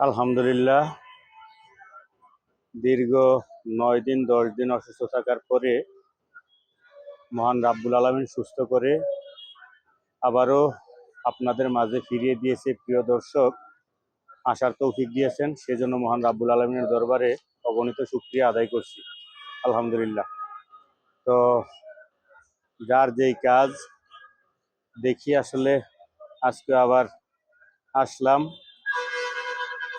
আলহামদুলিল্লাহ, দীর্ঘ 9 দিন 10 দিন অসুস্থ থাকার পরে মহান রাব্বুল আলামিন সুস্থ করে আবারও আপনাদের মাঝে ফিরিয়ে দিয়েছে। প্রিয় দর্শক, আসার তৌফিক দিয়েছেন, সেজন্য মহান রাব্বুল আলামিনের দরবারে অগণিত শুকরিয়া আদায় করছি। আলহামদুলিল্লাহ। তো যার যেই কাজ দেখি, আসলে আজকে আবার আসলাম।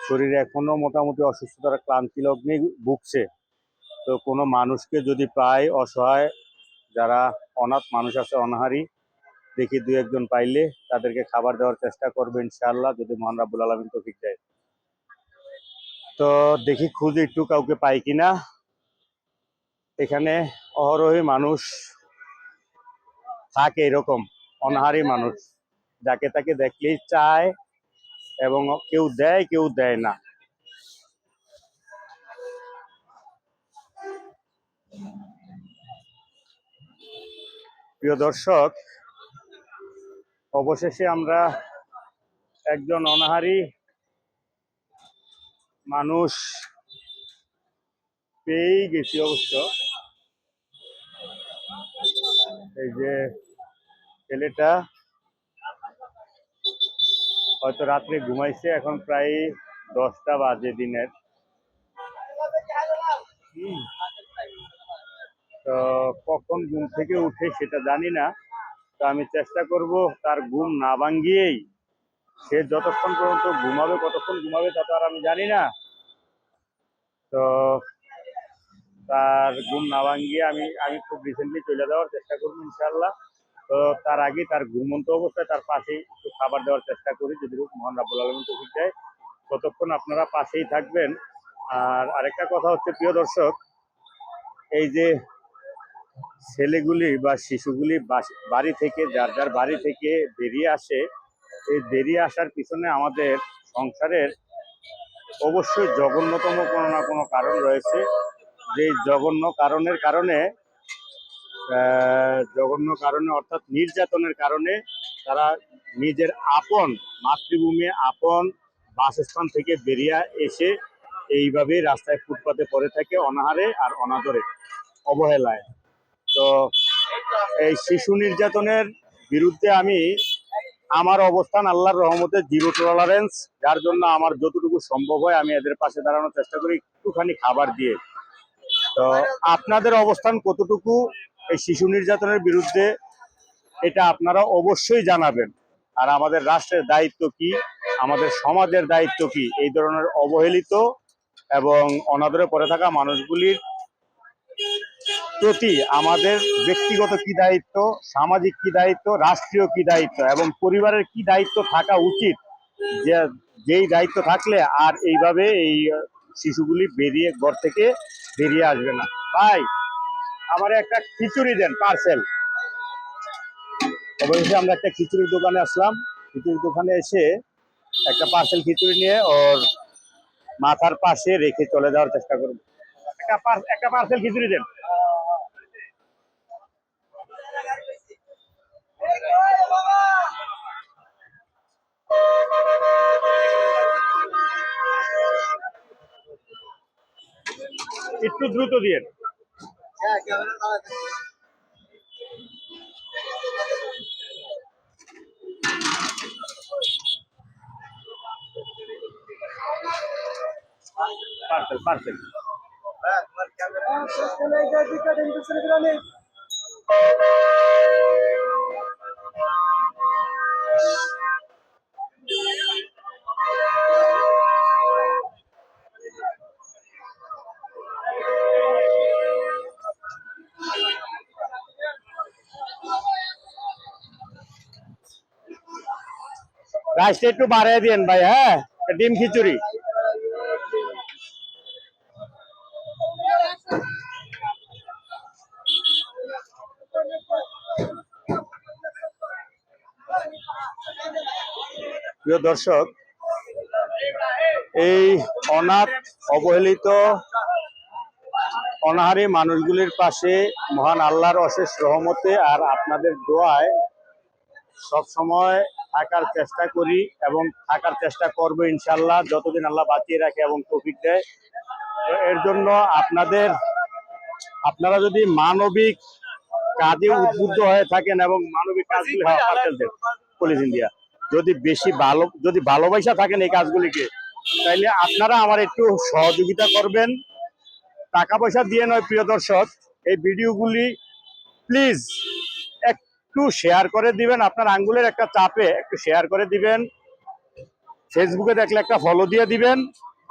শরীরে এখনো মোটামুটি অসুস্থতার ক্লান্তি লগ্নে ভুগছে। তো কোনো মানুষকে যদি পাই অসহায়, যারা অনাথ মানুষ আছে, অনাহারী, দেখি দু একজন পাইলে তাদেরকে খাবার দেওয়ার চেষ্টা করবে ইনশাআল্লাহ, যদি মহান রাব্বুল আলামিন তৌফিক দেয়। তো দেখি খুঁজে একটু কাউকে পাই কিনা। এখানে অহরহই মানুষ থাকে, এরকম অনাহারী মানুষ, যাকে তাকে দেখলেই চায় এবং কেউ দেয় কেউ দেয় না। প্রিয় দর্শক, অবশেষে আমরা একজন অনাহারী মানুষ পেয়েই গেছি। অবশ্য এই যে ছেলেটা হয়তো রাত্রে ঘুমাইছে, এখন প্রায় 10টা বাজে দিনের। তো কখন ঘুম থেকে উঠে সেটা জানি না। তো আমি চেষ্টা করব তার ঘুম না ভাঙ্গিয়েই, সে যতক্ষণ পর্যন্ত ঘুমাবে, কতক্ষণ ঘুমাবে তা তো আর আমি জানি না। তো তার ঘুম না ভাঙ্গিয়ে আমি আমি খুব রিসেন্টলি চলে যাওয়ার চেষ্টা করবো ইনশাআল্লাহ। তো তার আগে তার ঘুমন্ত অবস্থায় তার পাশেই একটু খাবার দেওয়ার চেষ্টা করি, যদি মহান রাব্বুল আলামিন তৌফিক দেয়। ততক্ষণ আপনারা পাশেই থাকবেন। আর আরেকটা কথা হচ্ছে, প্রিয় দর্শক, এই যে ছেলেগুলি বা শিশুগুলি বাড়ি থেকে, যার যার বাড়ি থেকে বেরিয়ে আসে, এই বেরিয়ে আসার পিছনে আমাদের সংসারের অবশ্যই জঘন্যতম কোনো না কোনো কারণ রয়েছে। যে জঘন্য কারণে অর্থাৎ নির্যাতনের কারণে তারা নিজের আপন মাতৃভূমি, আপন বাসস্থান থেকে বেরিয়ে এসে এইভাবে রাস্তায় ফুটপাতে পড়ে থাকে, অনাহারে আর অনাদরে, অবহেলায়। তো এই শিশু নির্যাতনের বিরুদ্ধে আমি আমার অবস্থান আল্লাহর রহমতে জিরো টলারেন্স, যার জন্য আমার যতটুকু সম্ভব হয় আমি এদের পাশে দাঁড়ানোর চেষ্টা করি, একটুখানি খাবার দিয়ে। তো আপনাদের অবস্থান কতটুকু এই শিশু নির্যাতনের বিরুদ্ধে, এটা আপনারা অবশ্যই জানাবেন। আর আমাদের রাষ্ট্রের দায়িত্ব কি, আমাদের সমাজের দায়িত্ব কি, এই ধরনের অবহেলিত এবং অনাদরে পড়ে থাকা মানুষগুলির প্রতি আমাদের ব্যক্তিগত কি দায়িত্ব, সামাজিক কি দায়িত্ব, রাষ্ট্রীয় কি দায়িত্ব এবং পরিবারের কি দায়িত্ব থাকা উচিত, যে যেই দায়িত্ব থাকলে আর এইভাবে এই শিশুগুলি ঘর থেকে বেরিয়ে আসবে না। ভাই, আমার একটা খিচুড়ি দেন, পার্সেল। অবশেষে আমরা একটা খিচুড়ির দোকানে আসলাম। খিচুড়ির দোকানে এসে একটা পার্সেল খিচুড়ি নিয়ে ওর মাথার পাশে রেখে চলে যাওয়ার চেষ্টা করব। একটা পার্সেল খিচুড়ি দেন। একটু দ্রুত দিয়ে। পার্সেল পার্সেল রাইসটা একটু বাড়িয়ে দিন ভাই। হ্যাঁ, ডিম খিচুড়ি। প্রিয় দর্শক, এই অনাথ, অবহেলিত, অনাহারী মানুষগুলির পাশে মহান আল্লাহর অশেষ রহমতে আর আপনাদের দোয়ায় সব সময় থাকার চেষ্টা করি এবং থাকার চেষ্টা করবো ইনশাল্লাহ, যতদিন আল্লাহ বাঁচিয়ে রাখে এবং তৌফিক দেয়। তো এর জন্য আপনারা যদি মানবিক কাজে উদ্বুদ্ধ হয়ে থাকেন এবং মানবিক কাজগুলি পুলিশ ইন্ডিয়া যদি ভালোবাসা থাকেন এই কাজগুলিকে, তাইলে আপনারা আমার একটু সহযোগিতা করবেন, টাকা পয়সা দিয়ে নয় প্রিয় দর্শক। এই ভিডিওগুলি প্লিজ একটু শেয়ার করে দিবেন, আপনার আঙ্গুলের একটা চাপে একটু শেয়ার করে দিবেন। ফেসবুকে দেখলে একটা ফলো দিয়ে দিবেন,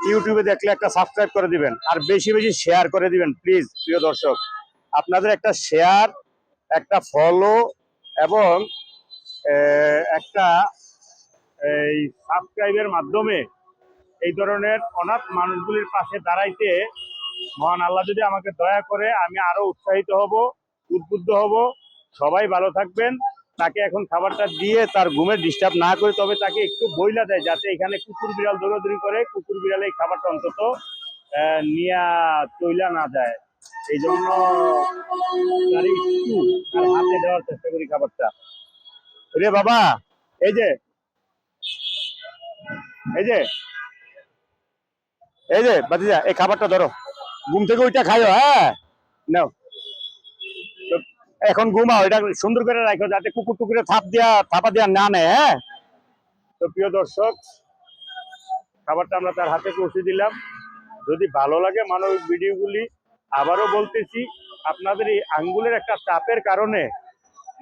ইউটিউবে দেখলে একটা সাবস্ক্রাইব করে দিবেন, আর বেশি বেশি শেয়ার করে দিবেন প্লিজ প্রিয় দর্শক। আপনাদের একটা শেয়ার, একটা ফলো এবং একটা এই সাবস্ক্রাইবের মাধ্যমে এই ধরনের অনাথ মানুষগুলির পাশে দাঁড়াইতে মহান আল্লাহ যদি আমাকে দয়া করে, আমি আরো উৎসাহিত হব, উদ্বুদ্ধ হব। সবাই ভালো থাকবেন। তাকে এখন খাবারটা দিয়ে তার ঘুমে ডিস্টার্ব না করে, তবে তাকে একটু বইলা দেয় যাতে এখানে কুকুর বিড়াল দৌড়াদৌড়ি করে, কুকুর বিড়াল এই খাবারটা অন্তত নিয়া চইলা না যায়। এই জন্য তার একটু তার হাতে দেওয়ার চেষ্টা করি খাবারটা। রে বাবা, এই যে এই যে এই যে বাতিজা, এই খাবারটা ধরো, ঘুম থেকে ওইটা খাইও। হ্যাঁ, নাও। তো এখন ঘুমাও, এটা সুন্দর করে রাখো যাতে কুকুর টুকুরে থাপা দিয়া না নেয়। হ্যাঁ, তো প্রিয় দর্শক, খাবারটা আমরা তার হাতে পৌঁছে দিলাম। যদি ভালো লাগে মানবিক ভিডিওগুলি, আবারও বলতেছি, আপনাদের এই আঙ্গুলের একটা চাপের কারণে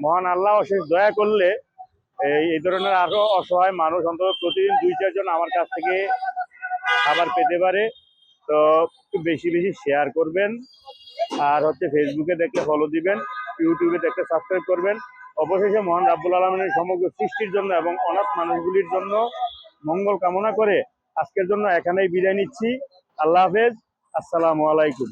মহান আল্লাহ অশেষ দয়া করলে এই ধরনের আরো অসহায় মানুষ অন্তত প্রতিদিন 2-4 জন আমার কাছ থেকে খাবার পেতে পারে। তো একটু বেশি বেশি শেয়ার করবেন, আর ফেসবুকে দেখলে ফলো দিবেন, ইউটিউবে দেখলে সাবস্ক্রাইব করবেন। অবশেষে মহান রাব্বুল আলামিনের সমগ্র সৃষ্টির জন্য এবং অনাথ মানুষগুলির জন্য মঙ্গল কামনা করে আজকের জন্য এখানেই বিদায় নিচ্ছি। আল্লাহ হাফেজ, আসসালামু আলাইকুম।